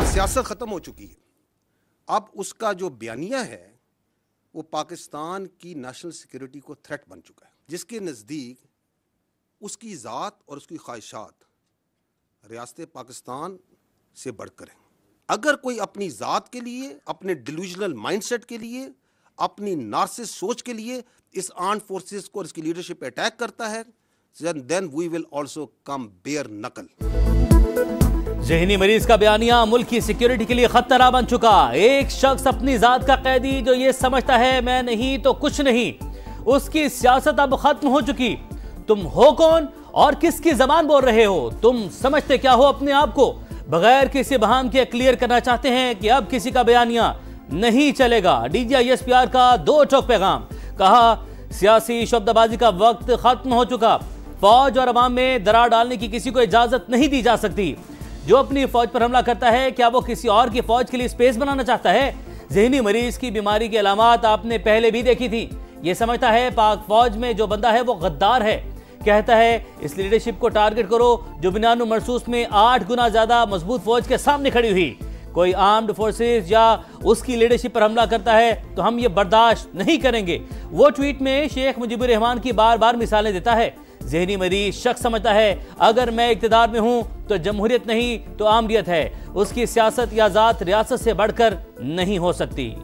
सियासत ख़त्म हो चुकी है। अब उसका जो बयानिया है वो पाकिस्तान की नेशनल सिक्योरिटी को थ्रेट बन चुका है, जिसके नज़दीक उसकी ज़ात और उसकी ख्वाहिशात रियासत पाकिस्तान से बढ़कर हैं। अगर कोई अपनी ज़ात के लिए, अपने डिल्यूजनल माइंडसेट के लिए, अपनी नार्सिस सोच के लिए इस आर्म्ड फोर्सेस को और इसकी लीडरशिप पे अटैक करता है, then we will also come bare knuckle. ज़हनी मरीज का बयानिया मुल्क की सिक्योरिटी के लिए खतरा बन चुका। एक शख्स अपनी जात का कैदी जो ये समझता है मैं नहीं तो कुछ नहीं, उसकी सियासत अब खत्म हो चुकी। तुम हो कौन और किसकी जबान बोल रहे हो? तुम समझते क्या हो अपने आप को? बगैर किसी बहाम के क्लियर करना चाहते हैं कि अब किसी का बयानिया नहीं चलेगा। DGISPR का दो टोक पैगाम। कहा सियासी शब्दबाजी का वक्त खत्म हो चुका। फौज और अवाम में दरार डालने की किसी को इजाजत नहीं दी जा सकती। जो अपनी फौज पर हमला करता है क्या वो किसी और की फौज के लिए स्पेस बनाना चाहता है? ज़हनी मरीज की बीमारी की अलामात आपने पहले भी देखी थी। ये समझता है पाक फौज में जो बंदा है वो गद्दार है। कहता है इस लीडरशिप को टारगेट करो जो बिनानु मरसूस में 8 गुना ज्यादा मजबूत फौज के सामने खड़ी हुई। कोई आर्म्ड फोर्सेस या उसकी लीडरशिप पर हमला करता है तो हम ये बर्दाश्त नहीं करेंगे। वो ट्वीट में शेख मुजीबुर रहमान की बार बार मिसालें देता है। ज़हनी मरीज शख्स समझता है अगर मैं इक़्तिदार में हूं तो जमहूरियत नहीं तो आमरियत है। उसकी सियासत या ज़ात रियासत से बढ़कर नहीं हो सकती।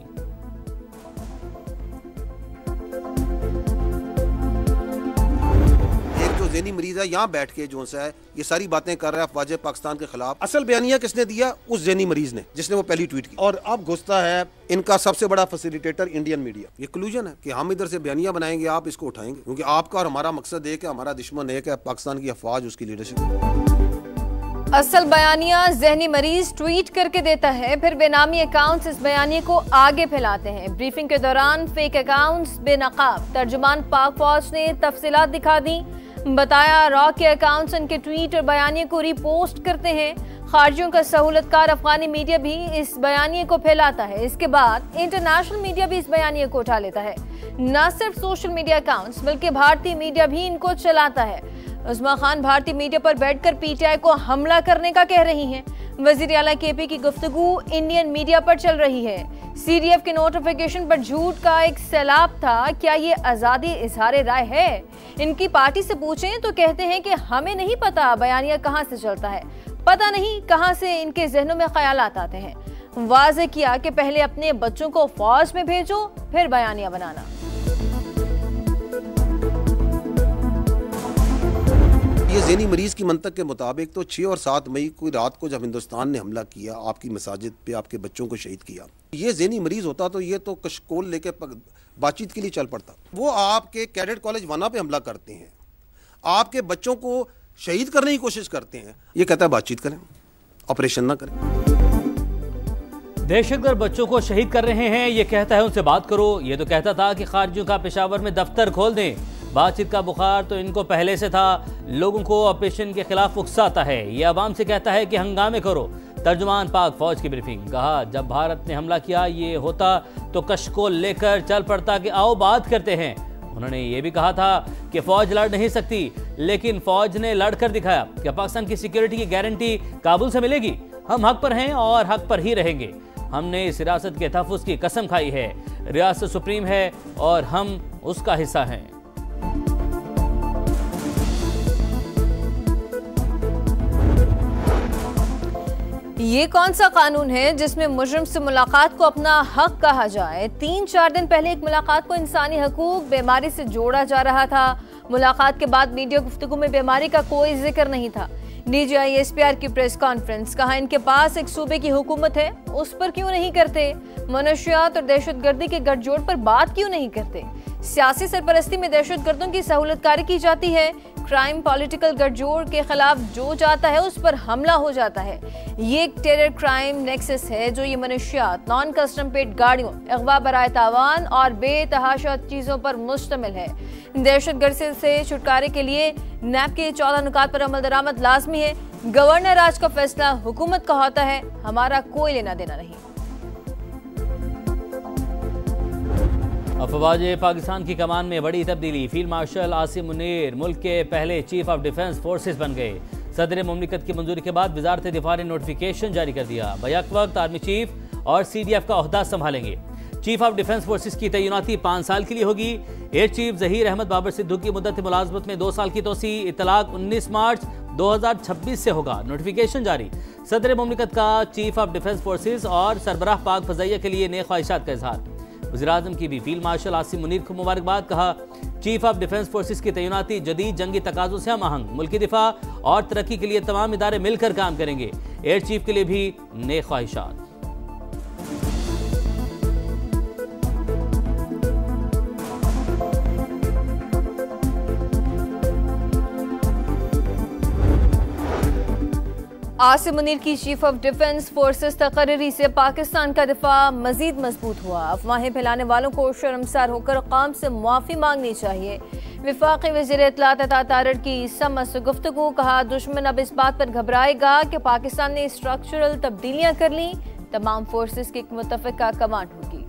ज़हनी मरीज है यहाँ बैठ के जो है ये सारी बातें कर रहा है अफवाज पाकिस्तान के खिलाफ। असल बयानिया किसने दिया? उस ज़हनी मरीज ने जिसने वो पहली ट्वीट की। और अब घुसता है इनका सबसे बड़ा फैसिलिटेटर इंडियन मीडिया। ये क्लूजन है कि हम इधर से बयानिया बनाएंगे, आप इसको उठाएंगे, क्योंकि आपका और हमारा मकसद एक है, हमारा दुश्मन एक है, पाकिस्तान की अफवाज, उसकी लीडरशिप। असल बयानिया ज़हनी मरीज ट्वीट करके देता है, फिर बेनामी अकाउंट्स इस बयानिए को आगे फैलाते हैं। ब्रीफिंग के दौरान फेक अकाउंट्स बेनकाब। तर्जुमान पाक फौज ने तफसीलात दिखा दी। बताया रॉ के अकाउंट्स उनके ट्वीट और बयानिए को रिपोस्ट करते हैं। खारजियों का सहूलतकार अफगानी मीडिया भी इस बयानिए को फैलाता है। इसके बाद इंटरनेशनल मीडिया भी इस बयानिए को उठा लेता है। न सिर्फ सोशल मीडिया अकाउंट्स बल्कि भारतीय मीडिया भी इनको चलाता है। उस्मा खान भारतीय मीडिया पर बैठकर PTI को हमला करने का कह रही हैं। वजीर आला KP की गुफ्तगू इंडियन मीडिया पर चल रही है। CDF के नोटिफिकेशन पर झूठ का एक सैलाब था। क्या ये आज़ादी इजहार राय है? इनकी पार्टी से पूछें तो कहते हैं कि हमें नहीं पता बयानिया कहां से चलता है, पता नहीं कहां से इनके जहनों में ख्यालात आते हैं। वाज़े किया कि पहले अपने बच्चों को फौज में भेजो फिर बयानिया बनाना। ये ज़हनी मरीज की मंतक के मुताबिक तो 6 और 7 मई को रात को जब हिंदुस्तान ने हमला किया, आपकी मसाजिद पे आपके बच्चों को शहीद किया, ये ज़हनी मरीज होता तो ये तो कशकोल लेके बातचीत के लिए चल पड़ता। वो आपके कैडेट कॉलेज वना पे हमला करते हैं, आपके बच्चों को शहीद करने की कोशिश करते हैं, ये कहता है बातचीत करें, ऑपरेशन ना करें। दहशतगर्द बच्चों को शहीद कर रहे हैं, ये कहता है उनसे बात करो। ये तो कहता था कि खारजियों का पेशावर में दफ्तर खोल दें। बातचीत का बुखार तो इनको पहले से था। लोगों को ऑपरेशन के खिलाफ उकसाता है। ये अवाम से कहता है कि हंगामे करो। तर्जुमान पाक फौज की ब्रीफिंग। कहा जब भारत ने हमला किया ये होता तो कशकोल लेकर चल पड़ता कि आओ बात करते हैं। उन्होंने ये भी कहा था कि फौज लड़ नहीं सकती, लेकिन फौज ने लड़कर दिखाया। क्या पाकिस्तान की सिक्योरिटी की गारंटी काबुल से मिलेगी? हम हक पर हैं और हक पर ही रहेंगे। हमने इस रियासत के तहफ़्फ़ुज़ की कसम खाई है। रियासत सुप्रीम है और हम उसका हिस्सा हैं। ये कौन सा कानून है जिसमें मुजरिम से मुलाकात को अपना हक कहा जाए? 3-4 दिन पहले एक मुलाकात को इंसानी हकूक बीमारी से जोड़ा जा रहा था। मुलाकात के बाद मीडिया गुफ्तगू में बीमारी का कोई जिक्र नहीं था। DGISPR की प्रेस कॉन्फ्रेंस। कहा इनके पास एक सूबे की हुकूमत है, उस पर क्यों नहीं करते? मनशियात और दहशतगर्दी के गठजोड़ पर बात क्यों नहीं करते? सियासी सरपरस्ती में दहशतगर्दों की सहूलतकारी की जाती है। क्राइम पॉलिटिकल गठजोड़ के खिलाफ जो जाता है उस पर हमला हो जाता है। ये एक टेरर क्राइम नेक्सस है जो ये मनशियात, नॉन कस्टम पेड गाड़ियों, अगवा बराए तावान और बेतहाशा चीजों पर मुश्तमिल है। दहशतगर्दी से छुटकारे के लिए नैब के 14 नुकात पर अमल दरामद लाजमी है। गवर्नर राज का फैसला हुकूमत का होता है, हमारा कोई लेना देना नहीं। अफवाज पाकिस्तान की कमान में बड़ी तब्दीली। फील्ड मार्शल आसिम मुनीर मुल्क के पहले चीफ ऑफ डिफेंस फोर्सेस बन गए। सदर मुमलिकत की मंजूरी के बाद वजारत दिफा ने नोटिफिकेशन जारी कर दिया। बैक वक्त आर्मी चीफ और CDF का ओहदा संभालेंगे। चीफ ऑफ डिफेंस फोर्सेस की तैनाती 5 साल के लिए होगी। एयर चीफ जहीर अहमद बाबर सिद्धू की मुद्दत मुलाजमत में 2 साल की तोसी। इतलाक 19 मार्च 2026 से होगा। नोटिफिकेशन जारी। सदर मुमलिकत का चीफ ऑफ डिफेंस फोर्सेस और सरबराह पाक फजाइया के लिए नए ख्वाहिशात का इजहार। वज़ीर-ए-आज़म की भी फील्ड मार्शल आसिम मुनीर को मुबारकबाद। कहा, चीफ ऑफ डिफेंस फोर्सेस की तैनाती जदीद जंगी तकाज़ों से हम आहंग, मुल्की दिफा और तरक्की के लिए तमाम इदारे मिलकर काम करेंगे। एयर चीफ के लिए भी नए ख्वाहिशात। आसिम मुनीर की चीफ ऑफ डिफेंस फोर्सेस तकर्री से पाकिस्तान का दिफा मजीद मजबूत हुआ। अफवाहें फैलाने वालों को शर्मसार होकर कौम से माफी मांगनी चाहिए। वफाकी वज़ीर इत्तलात अता तारड़ की समझ से गुफ्तगू। कहा, दुश्मन अब इस बात पर घबराएगा कि पाकिस्तान ने स्ट्रक्चरल तब्दीलियां कर ली। तमाम फोर्सेस की एक मुतफ़िका कमांड होगी।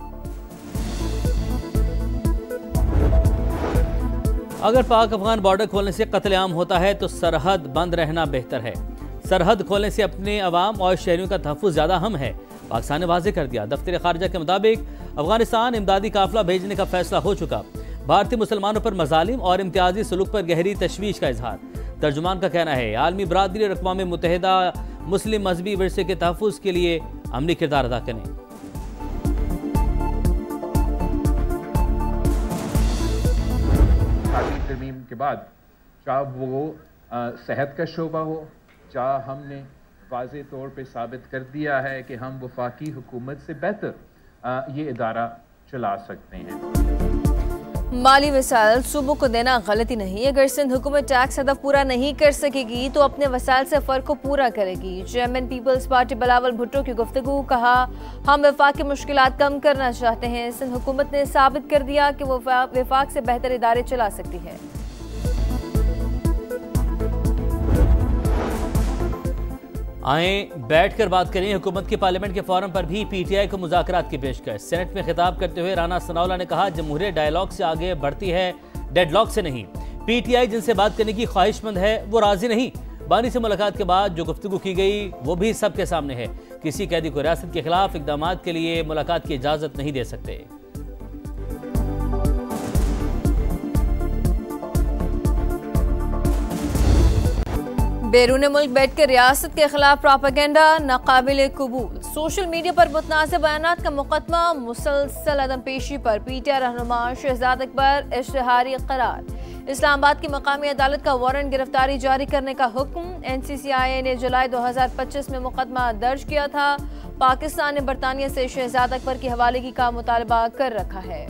अगर पाक अफगान बॉर्डर खोलने से कत्लेआम होता है तो सरहद बंद रहना बेहतर है। सरहद खोलने से अपने अवाम और शहरियों का तहफ़्फ़ुज़ ज़्यादा अहम है। पाकिस्तान ने वाज़ेह कर दिया। दफ्तर खारजा के मुताबिक अफगानिस्तान इमदादी काफिला भेजने का फैसला हो चुका। भारतीय मुसलमानों पर मज़ालिम और इम्तियाजी सलूक पर गहरी तशवीश का इजहार। तर्जुमान का कहना है, आलमी बरादरी और अक़वाम मुत्तहिदा मुस्लिम मजहबी विरसे के तहफ़्फ़ुज़ के लिए अमली किरदार अदा करें। तरमीम के बाद चाहे वो सेहत का शोबा हो, चाहे हमने वाज़े तौर पे साबित कर दिया है कि हम वफाकी हुकूमत से बेहतर ये इदारा चला सकते हैं। माली वसाइल सूबों को देना गलती नहीं। अगर सिंध हुकूमत टैक्स हदफ पूरा नहीं कर सकेगी तो अपने वसाइल से फ़र्क को पूरा करेगी। चेयरमैन पीपल्स पार्टी बिलावल भुट्टो की गुफ्तगू। कहा, हम वफाक की मुश्किलात कम करना चाहते हैं। सिंध हुकूमत ने साबित कर दिया कि वो वफाक से बेहतर इदारे चला सकती है। आए बैठ कर बात करें। हुकूमत की पार्लियामेंट के फोरम पर भी PTI को मुज़ाकरात की पेशकश। सेनेट में खिताब करते हुए राना सनाउल्लाह ने कहा, जमहूरियत डायलॉग से आगे बढ़ती है, डेडलॉक से नहीं। PTI जिनसे बात करने की ख्वाहिशमंद है वो राजी नहीं। बानी से मुलाकात के बाद जो गुफ्तगू की गई वो भी सबके सामने है। किसी कैदी को रियासत के खिलाफ इकदाम के लिए मुलाकात की इजाज़त नहीं दे सकते। बैरून मुल्क बैठकर रियासत के खिलाफ प्रोपेगेंडा नाकाबिल कबूल। सोशल मीडिया पर मुतनाज़िर बयानात का मुकदमा मुसलसल अदम पेशी पर PTI रहनुमा शहजाद अकबर इश्तिहारी करार। इस्लामाबाद की मकामी अदालत का वारंट गिरफ्तारी जारी करने का हुक्म। NCCIA ने जुलाई 2025 में मुकदमा दर्ज किया था। पाकिस्तान ने बरतानिया से शहजाद अकबर की हवालगी का मुतालबा कर रखा है।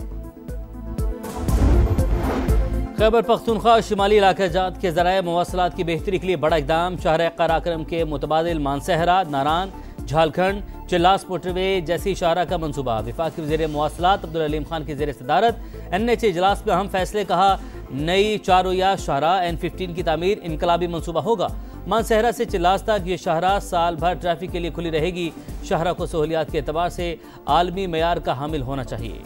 खैबर पख्तूनख्वा शुमाली इलाका जात के ज़राए मवासलात की बेहतरी के लिए बड़ा इकदाम। शाहराह कराक्रम के मुतबादिल मानसहरा, नारान, झालखंड, चिल्लास मोटरवे जैसी शाहरा का मनसूबा। वफाकी वज़ीर मवासलात अब्दुल अलीम खान की ज़ेर सदारत NHA इजलास में अहम फैसले। कहा, नई 4 रोया शाहरा N15 की तामीर इनकलाबी मनसूबा होगा। मानसहरा से चिल्लास तक ये शाहरा साल भर ट्रैफिक के लिए खुली रहेगी। शाहरा को सहूलियात के एतबार से आलमी मयार का हामिल होना चाहिए।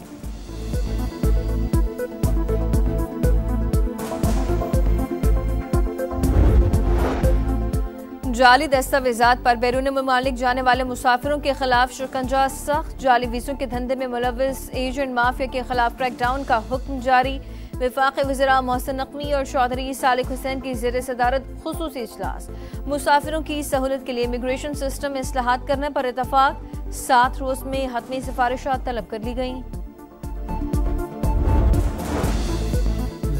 जाली दस्तावेजात पर बैरून ममालिक जाने वाले मुसाफिरों के खिलाफ शिकंजा सख्त। जाली वीज़ों के धंधे में मुलव्विस एजेंट माफिया के खिलाफ क्रैकडाउन का हुक्म जारी। वफाकी वज़ीरा मोहसिन नकवी और चौधरी सालिक हुसैन की ज़ेर सदारत खुसूसी इजलास। मुसाफिरों की सहूलत के लिए इमिग्रेशन सिस्टम में इस्लाहात करने पर इतफाक। 7 रोज़ में हतमी सिफारिशात तलब कर ली गईं।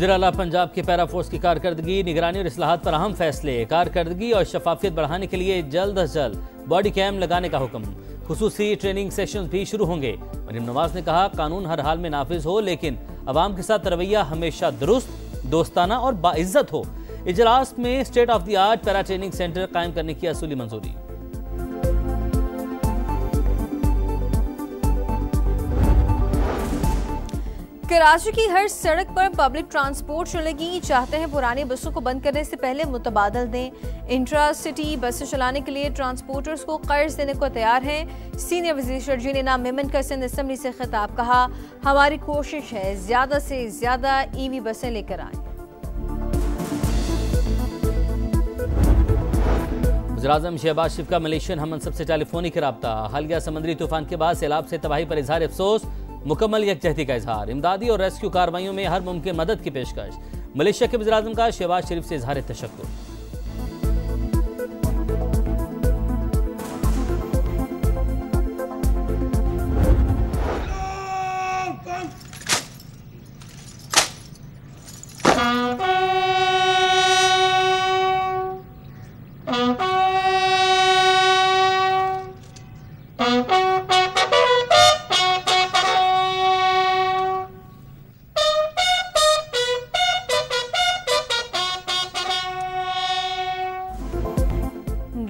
ज़िला पंजाब के पैरा फोर्स की कारकर्दगी, निगरानी और इस्लाहात पर अहम फैसले। कारकर्दगी और शफाफियत बढ़ाने के लिए जल्द अज जल्द बॉडी कैम लगाने का हुक्म। खुसूसी ट्रेनिंग सेशंस भी शुरू होंगे। मरीम नवाज ने कहा, कानून हर हाल में नाफिज हो लेकिन अवाम के साथ रवैया हमेशा दुरुस्त, दोस्ताना और बाइज्जत हो। इजलास में state of the art para training centre कायम करने की असूली मंजूरी। कराची की हर सड़क पर पब्लिक ट्रांसपोर्ट चलेगी। चाहते हैं पुरानी बसों को बंद करने से पहले मुतबादल दें। इंट्रा सिटी बसें चलाने के लिए ट्रांसपोर्टर्स को कर्ज देने को तैयार हैं। सीनियर वजीर शर्जील इनाम मेमन का सिंध असम्बली से खिताब। कहा, हमारी कोशिश है ज्यादा से ज्यादा EV बसें लेकर आएं। वज़ीर-ए-आज़म शहबाज शरीफ का मलेशियन हम मनसब से टेलीफोनिक रब्ता। हालिया समंदरी तूफान के बाद सैलाब से तबाही पर इजहार अफसोस, मुकम्मल यकजहती का इजहार। इमदादी और रेस्क्यू कार्रवाइयों में हर मुमकिन मदद की पेशकश। मलेशिया के वज़ीर-ए-आज़म का शहबाज शरीफ से इजहार तशक्कुर।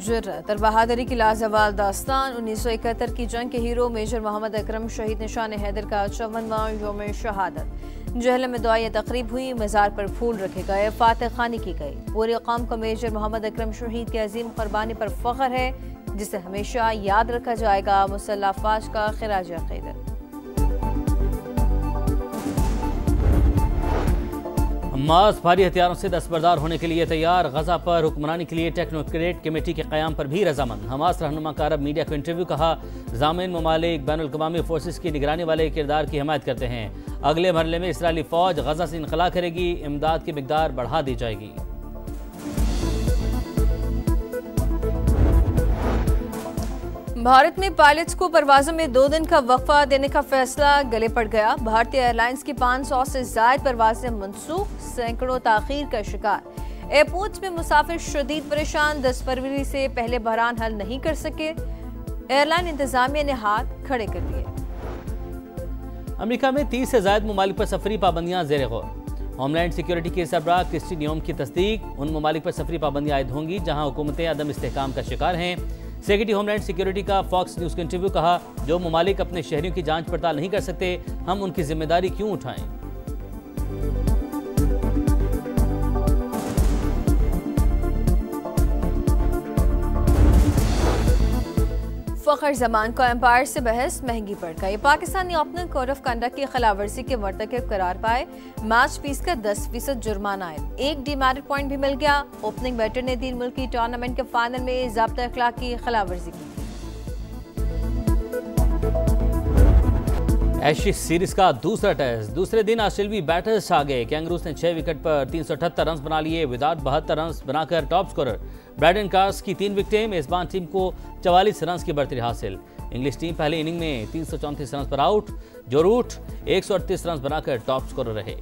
जुर्रत और बहादुरी की लाजवाल दास्तान। 1971 की जंग के हीरो मेजर मोहम्मद अकरम शहीद निशान हैदर का 54वां यौम शहादत। जहलम में दुआएं तकरीब हुई, मज़ार पर फूल रखे गए, फातह खानी की गई। पूरे कौम को मेजर मोहम्मद अकरम शहीद की अजीम कुर्बानी पर फख्र है, जिसे हमेशा याद रखा जाएगा। मुसल्लह अफवाज का खिराज अक़ीदत। हमास भारी हथियारों से दस्तबरदार होने के लिए तैयार। गजा पर हुक्मरानी के लिए टेक्नोक्रेट कमेटी के क़याम पर भी रजामंद। हमास रहनुमा का अरब मीडिया को इंटरव्यू, कहा ज़ामिन ममालिक बैनुल-अक़वामी फोर्सेस की निगरानी वाले किरदार की हिमायत करते हैं। अगले मरहले में इसराइली फ़ौज गजा से इनखला करेगी, इमदाद की मिक़दार बढ़ा दी जाएगी। भारत में पायलट्स को परवाज़ों में 2 दिन का वक्फा देने का फैसला गले पड़ गया। भारतीय एयरलाइंस की 500 से ज़ायद परवाज़ें मनसूख, सैकड़ों ताख़ीर का शिकार। एयरपोर्ट्स में मुसाफिर शदीद परेशान, 10 फरवरी से पहले बहरान हल नहीं कर सके। एयरलाइन इंतजामिया ने हाथ खड़े कर दिए। अमेरिका में 30 से ज़ायद ममालिक पर सफरी पाबंदियां ज़ेर गौर। होमलैंड सिक्योरिटी के सरबराह क्रिस्टी नियोम की तस्दीक। उन ममालिक पर सफरी पाबंदियां आयद होंगी जहां हुकूमतें अदम इस्तेहकाम का शिकार हैं। सेक्रेटरी होमलैंड सिक्योरिटी का फॉक्स न्यूज़ को इंटरव्यू, कहा जो ममालिक अपने शहरियों की जांच पड़ताल नहीं कर सकते, हम उनकी जिम्मेदारी क्यों उठाएं। फ़खर जमान को एम्पायर से बहस महंगी पड़ गई। Pakistani opener code of conduct की खिलाफवर्जी के मर्तकब करार पाए। मैच फीस का 10% जुर्माना आए। 1 डीमेरिट पॉइंट भी मिल गया। ओपनिंग बैटर ने तीन मुल्की टूर्नामेंट के फाइनल में ज़ाब्ता अखलाक की खिलाफवर्जी की। एशेज सीरीज का दूसरा टेस्ट दूसरे दिन ऑस्ट्रेलियाई बैटर्स आ गए। कैंगरूज ने 6 विकेट पर 378 रन बना लिए। विदाउट 72 रन बनाकर टॉप स्कोरर ब्रैडन कार्स की 3 विकेटें। मेजबान टीम को 44 रन की बढ़तरी हासिल। इंग्लिश टीम पहले इनिंग में 334 रन पर आउट। जो रूट 138 रन बनाकर टॉप स्कोरर रहे।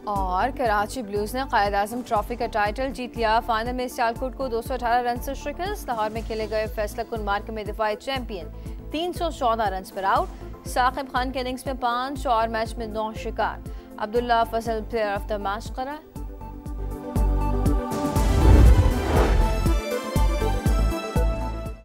और कराची ब्लूज ने कायद आजम ट्रॉफी का टाइटल जीत लिया। फाइनल में सियालकोट को 218 रन से शिकस्त। लाहौर में खेले गए फैसला कुन मार्के में दिफाई चैंपियन 314 रन पर आउट। साकिब खान के इनिंग्स में 5 और मैच में 9 शिकार। अब्दुल्ला फजल प्लेयर ऑफ द मैच करार।